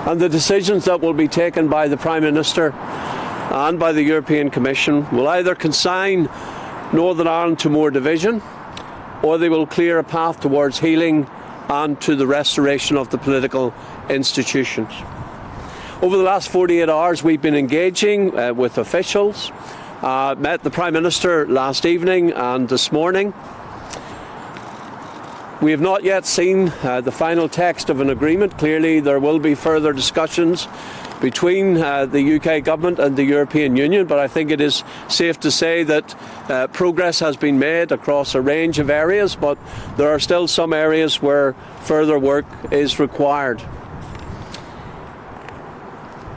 And the decisions that will be taken by the Prime Minister and by the European Commission will either consign Northern Ireland to more division, or they will clear a path towards healing and to the restoration of the political institutions. Over the last 48 hours, we've been engaging with officials, met the Prime Minister last evening and this morning. We have not yet seen the final text of an agreement. Clearly, there will be further discussions between the UK Government and the European Union, but I think it is safe to say that progress has been made across a range of areas, but there are still some areas where further work is required.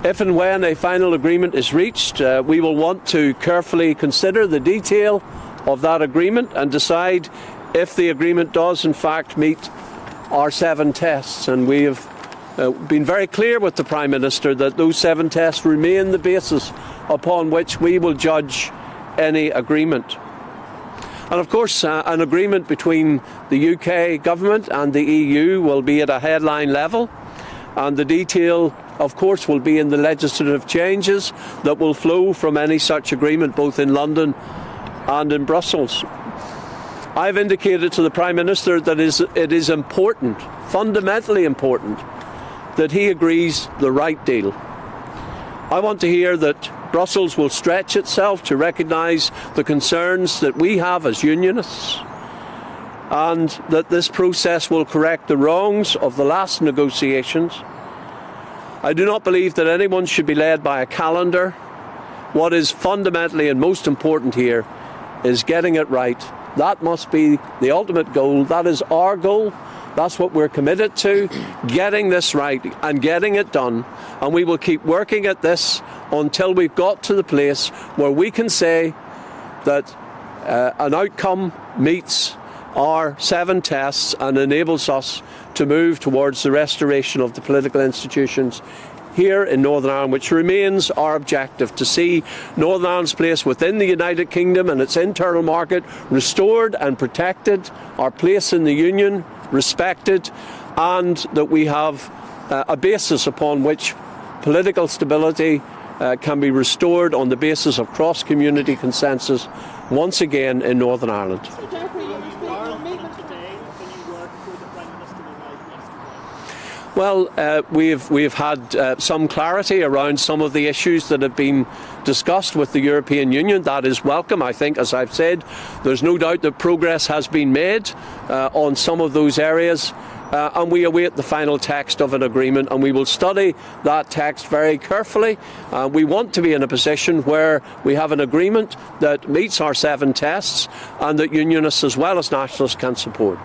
If and when a final agreement is reached, we will want to carefully consider the detail of that agreement and decide if the agreement does in fact meet our 7 tests. And we have been very clear with the Prime Minister that those 7 tests remain the basis upon which we will judge any agreement. And of course, an agreement between the UK Government and the EU will be at a headline level, and the detail, of course, will be in the legislative changes that will flow from any such agreement, both in London and in Brussels. I've indicated to the Prime Minister that it is important, fundamentally important, that he agrees the right deal. I want to hear that Brussels will stretch itself to recognise the concerns that we have as unionists, and that this process will correct the wrongs of the last negotiations. I do not believe that anyone should be led by a calendar. What is fundamentally and most important here is getting it right. That must be the ultimate goal. That is our goal. That's what we're committed to, getting this right and getting it done. And we will keep working at this until we've got to the place where we can say that an outcome meets our 7 tests and enables us to move towards the restoration of the political institutions here in Northern Ireland, which remains our objective, to see Northern Ireland's place within the United Kingdom and its internal market restored and protected, our place in the Union respected, and that we have a basis upon which political stability can be restored on the basis of cross-community consensus once again in Northern Ireland. Well, we've had some clarity around some of the issues that have been discussed with the European Union. That is welcome. I think, as I've said, there's no doubt that progress has been made on some of those areas, and we await the final text of an agreement, and we will study that text very carefully. We want to be in a position where we have an agreement that meets our 7 tests and that unionists as well as nationalists can support.